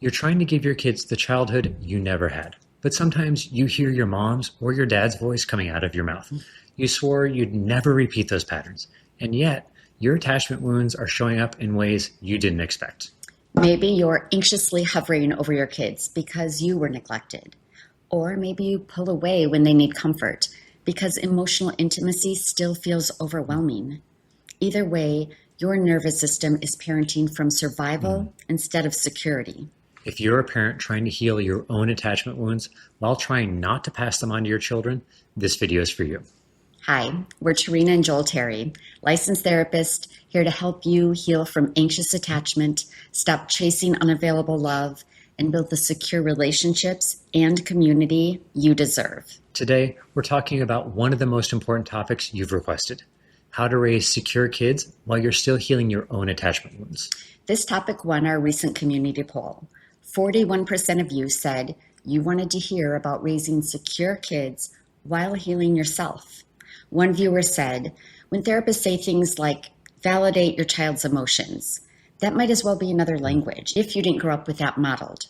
You're trying to give your kids the childhood you never had, but sometimes you hear your mom's or your dad's voice coming out of your mouth. You swore you'd never repeat those patterns, and yet your attachment wounds are showing up in ways you didn't expect. Maybe you're anxiously hovering over your kids because you were neglected. Or maybe you pull away when they need comfort because emotional intimacy still feels overwhelming. Either way, your nervous system is parenting from survival instead of security. If you're a parent trying to heal your own attachment wounds while trying not to pass them on to your children, this video is for you. Hi, we're Tehrina and Joel Terry, licensed therapists here to help you heal from anxious attachment, stop chasing unavailable love, and build the secure relationships and community you deserve. Today, we're talking about one of the most important topics you've requested: how to raise secure kids while you're still healing your own attachment wounds. This topic won our recent community poll. 41% of you said you wanted to hear about raising secure kids while healing yourself. One viewer said, when therapists say things like validate your child's emotions, that might as well be another language if you didn't grow up with that modeled.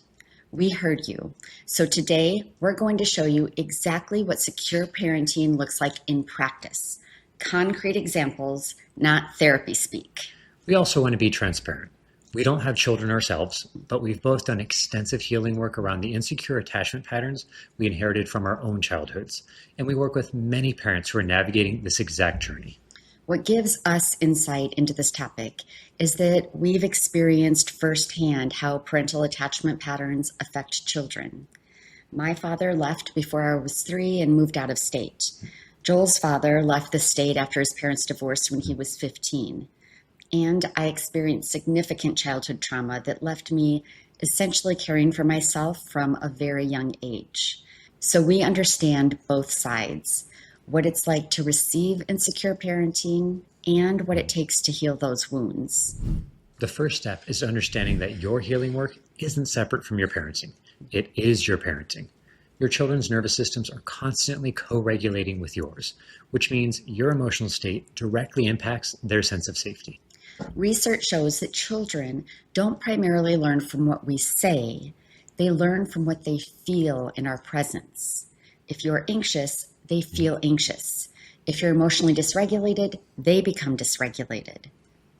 We heard you. So today we're going to show you exactly what secure parenting looks like in practice. Concrete examples, not therapy speak. We also want to be transparent. We don't have children ourselves, but we've both done extensive healing work around the insecure attachment patterns we inherited from our own childhoods, and we work with many parents who are navigating this exact journey. What gives us insight into this topic is that we've experienced firsthand how parental attachment patterns affect children. My father left before I was 3 and moved out of state. Joel's father left the state after his parents divorced when he was 15. And I experienced significant childhood trauma that left me essentially caring for myself from a very young age. So we understand both sides, what it's like to receive insecure parenting and what it takes to heal those wounds. The first step is understanding that your healing work isn't separate from your parenting. It is your parenting. Your children's nervous systems are constantly co-regulating with yours, which means your emotional state directly impacts their sense of safety. Research shows that children don't primarily learn from what we say, they learn from what they feel in our presence. If you're anxious, they feel anxious. If you're emotionally dysregulated, they become dysregulated.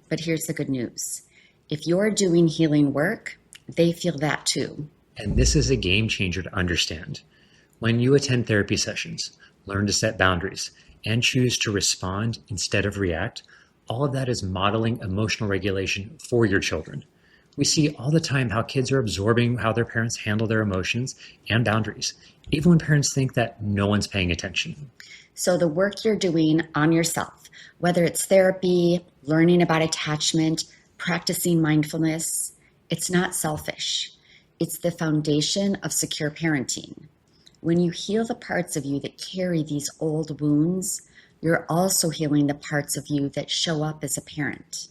But here's the good news. If you're doing healing work, they feel that too. And this is a game changer to understand. When you attend therapy sessions, learn to set boundaries, and choose to respond instead of react, all of that is modeling emotional regulation for your children. We see all the time how kids are absorbing how their parents handle their emotions and boundaries, even when parents think that no one's paying attention. So the work you're doing on yourself, whether it's therapy, learning about attachment, practicing mindfulness, it's not selfish. It's the foundation of secure parenting. When you heal the parts of you that carry these old wounds, you're also healing the parts of you that show up as a parent.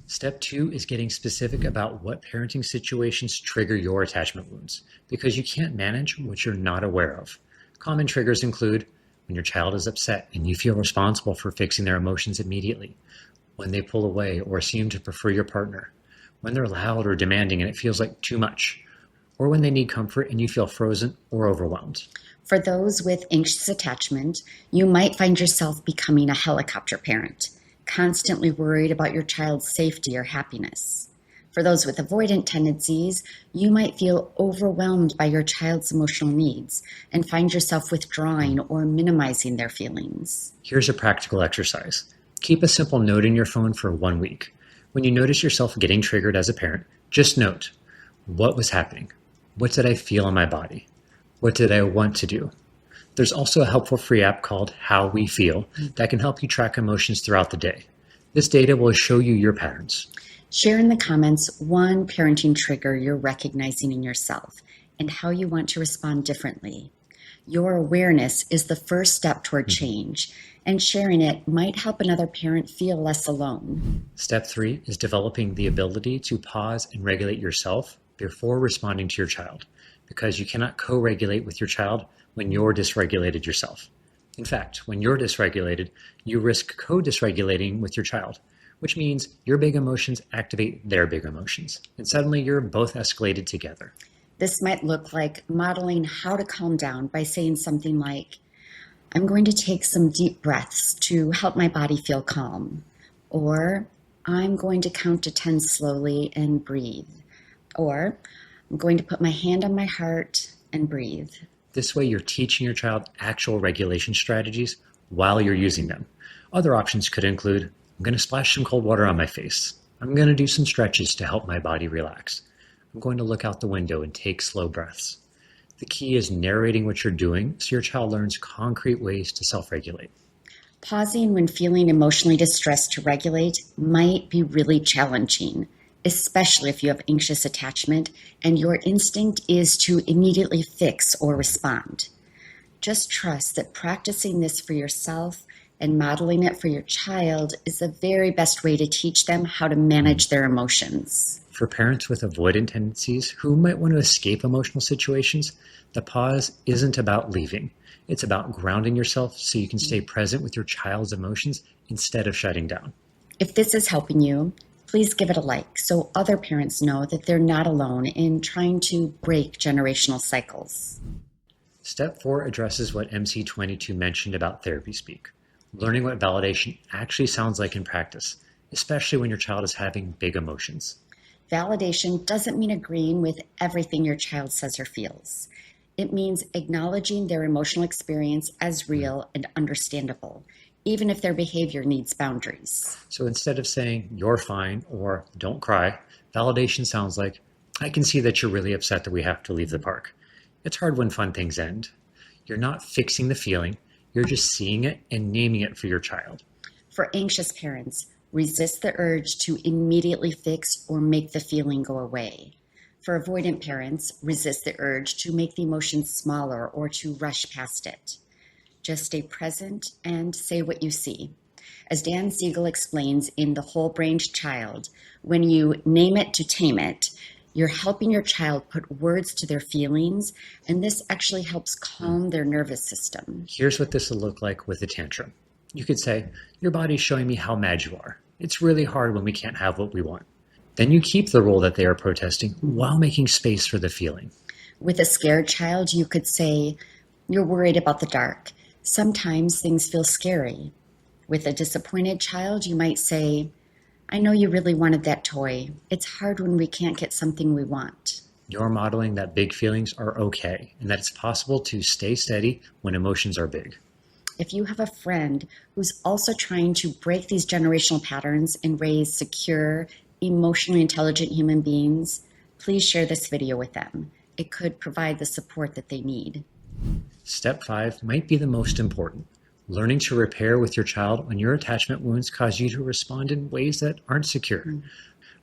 Step 2 is getting specific about what parenting situations trigger your attachment wounds, because you can't manage what you're not aware of. Common triggers include when your child is upset and you feel responsible for fixing their emotions immediately, when they pull away or seem to prefer your partner, when they're loud or demanding and it feels like too much, or when they need comfort and you feel frozen or overwhelmed. For those with anxious attachment, you might find yourself becoming a helicopter parent, constantly worried about your child's safety or happiness. For those with avoidant tendencies, you might feel overwhelmed by your child's emotional needs and find yourself withdrawing or minimizing their feelings. Here's a practical exercise. Keep a simple note in your phone for 1 week. When you notice yourself getting triggered as a parent, just note, what was happening? What did I feel in my body? What did I want to do? There's also a helpful free app called How We Feel that can help you track emotions throughout the day. This data will show you your patterns. Share in the comments one parenting trigger you're recognizing in yourself and how you want to respond differently. Your awareness is the first step toward change, and sharing it might help another parent feel less alone. Step 3 is developing the ability to pause and regulate yourself before responding to your child, because you cannot co-regulate with your child when you're dysregulated yourself. In fact, when you're dysregulated, you risk co-dysregulating with your child, which means your big emotions activate their big emotions, and suddenly you're both escalated together. This might look like modeling how to calm down by saying something like, I'm going to take some deep breaths to help my body feel calm. Or, I'm going to count to 10 slowly and breathe. Or, I'm going to put my hand on my heart and breathe. This way, you're teaching your child actual regulation strategies while you're using them. Other options could include, I'm going to splash some cold water on my face. I'm going to do some stretches to help my body relax. I'm going to look out the window and take slow breaths. The key is narrating what you're doing so your child learns concrete ways to self-regulate. Pausing when feeling emotionally distressed to regulate might be really challenging, especially if you have anxious attachment and your instinct is to immediately fix or respond. Just trust that practicing this for yourself and modeling it for your child is the very best way to teach them how to manage their emotions. For parents with avoidant tendencies who might want to escape emotional situations, the pause isn't about leaving. It's about grounding yourself so you can stay present with your child's emotions instead of shutting down. If this is helping you, please give it a like so other parents know that they're not alone in trying to break generational cycles. Step 4 addresses what MC22 mentioned about therapy speak, learning what validation actually sounds like in practice, especially when your child is having big emotions. Validation doesn't mean agreeing with everything your child says or feels. It means acknowledging their emotional experience as real and understandable, even if their behavior needs boundaries. So instead of saying, you're fine, or don't cry, validation sounds like, I can see that you're really upset that we have to leave the park. It's hard when fun things end. You're not fixing the feeling, you're just seeing it and naming it for your child. For anxious parents, resist the urge to immediately fix or make the feeling go away. For avoidant parents, resist the urge to make the emotion smaller or to rush past it. Just stay present and say what you see. As Dan Siegel explains in The Whole-Brained Child, when you name it to tame it, you're helping your child put words to their feelings, and this actually helps calm their nervous system. Here's what this will look like with a tantrum. You could say, your body's showing me how mad you are. It's really hard when we can't have what we want. Then you keep the role that they are protesting while making space for the feeling. With a scared child, you could say, you're worried about the dark. Sometimes things feel scary. With a disappointed child, you might say, I know you really wanted that toy. It's hard when we can't get something we want. You're modeling that big feelings are okay and that it's possible to stay steady when emotions are big. If you have a friend who's also trying to break these generational patterns and raise secure, emotionally intelligent human beings, please share this video with them. It could provide the support that they need. Step 5 might be the most important. Learning to repair with your child when your attachment wounds cause you to respond in ways that aren't secure.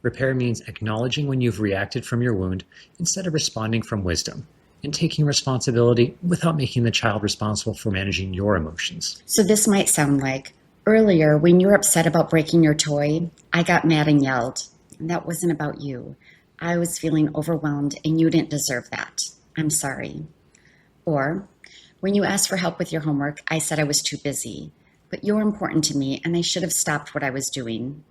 Repair means acknowledging when you've reacted from your wound instead of responding from wisdom, and taking responsibility without making the child responsible for managing your emotions. So this might sound like, earlier when you were upset about breaking your toy, I got mad and yelled. And that wasn't about you. I was feeling overwhelmed and you didn't deserve that. I'm sorry. Or, when you asked for help with your homework, I said I was too busy. But you're important to me and I should have stopped what I was doing.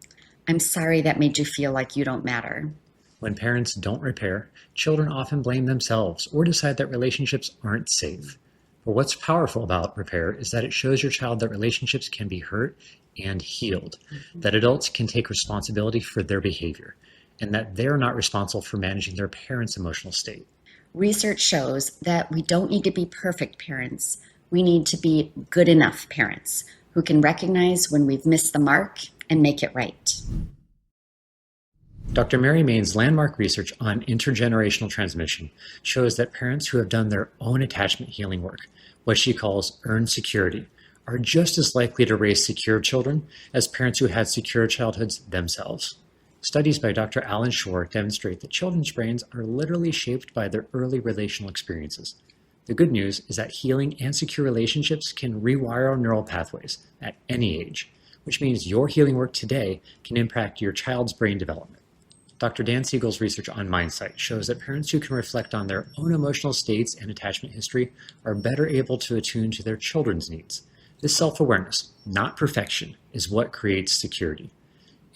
I'm sorry that made you feel like you don't matter. When parents don't repair, children often blame themselves or decide that relationships aren't safe. But what's powerful about repair is that it shows your child that relationships can be hurt and healed, that adults can take responsibility for their behavior, and that they're not responsible for managing their parents' emotional state. Research shows that we don't need to be perfect parents. We need to be good enough parents who can recognize when we've missed the mark and make it right. Dr. Mary Main's landmark research on intergenerational transmission shows that parents who have done their own attachment healing work, what she calls earned security, are just as likely to raise secure children as parents who had secure childhoods themselves. Studies by Dr. Alan Shore demonstrate that children's brains are literally shaped by their early relational experiences. The good news is that healing and secure relationships can rewire our neural pathways at any age, which means your healing work today can impact your child's brain development. Dr. Dan Siegel's research on Mindsight shows that parents who can reflect on their own emotional states and attachment history are better able to attune to their children's needs. This self-awareness, not perfection, is what creates security.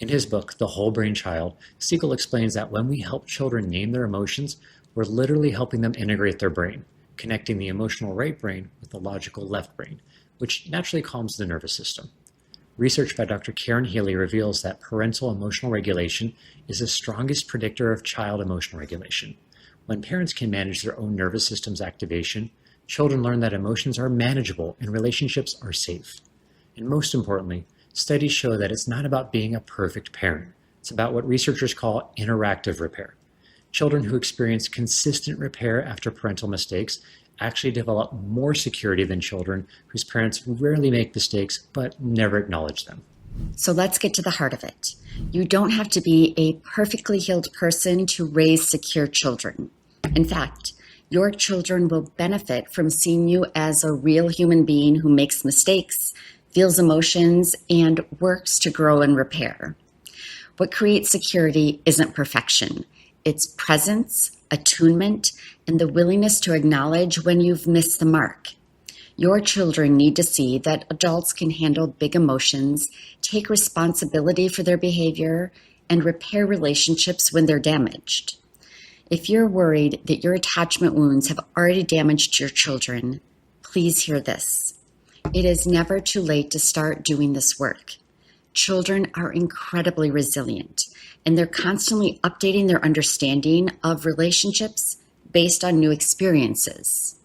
In his book, The Whole Brain Child, Siegel explains that when we help children name their emotions, we're literally helping them integrate their brain, connecting the emotional right brain with the logical left brain, which naturally calms the nervous system. Research by Dr. Karen Healy reveals that parental emotional regulation is the strongest predictor of child emotional regulation. When parents can manage their own nervous system's activation, children learn that emotions are manageable and relationships are safe. And most importantly, studies show that it's not about being a perfect parent. It's about what researchers call interactive repair. Children who experience consistent repair after parental mistakes actually develop more security than children whose parents rarely make mistakes but never acknowledge them. So let's get to the heart of it. You don't have to be a perfectly healed person to raise secure children. In fact, your children will benefit from seeing you as a real human being who makes mistakes, feels emotions, and works to grow and repair. What creates security isn't perfection. It's presence, attunement, and the willingness to acknowledge when you've missed the mark. Your children need to see that adults can handle big emotions, take responsibility for their behavior, and repair relationships when they're damaged. If you're worried that your attachment wounds have already damaged your children, please hear this. It is never too late to start doing this work. Children are incredibly resilient, and they're constantly updating their understanding of relationships based on new experiences.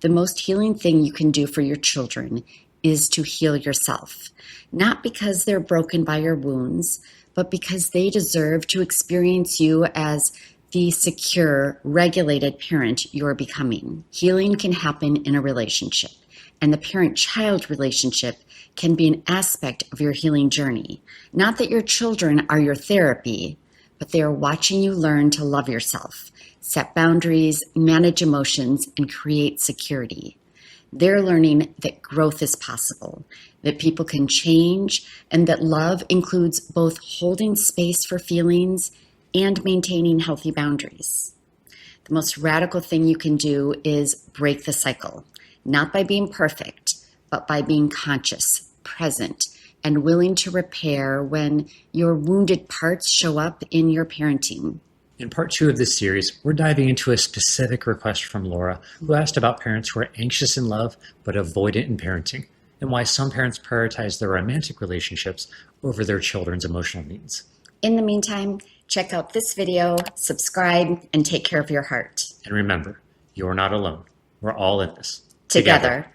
The most healing thing you can do for your children is to heal yourself, not because they're broken by your wounds, but because they deserve to experience you as the secure, regulated parent you're becoming. Healing can happen in a relationship, and the parent-child relationship can be an aspect of your healing journey. Not that your children are your therapy, but they are watching you learn to love yourself, set boundaries, manage emotions, and create security. They're learning that growth is possible, that people can change, and that love includes both holding space for feelings and maintaining healthy boundaries. The most radical thing you can do is break the cycle, not by being perfect, but by being conscious, present, and willing to repair when your wounded parts show up in your parenting. In part 2 of this series, we're diving into a specific request from Laura, who asked about parents who are anxious in love but avoidant in parenting, and why some parents prioritize their romantic relationships over their children's emotional needs. In the meantime, check out this video, subscribe, and take care of your heart. And remember, you're not alone. We're all in this Together.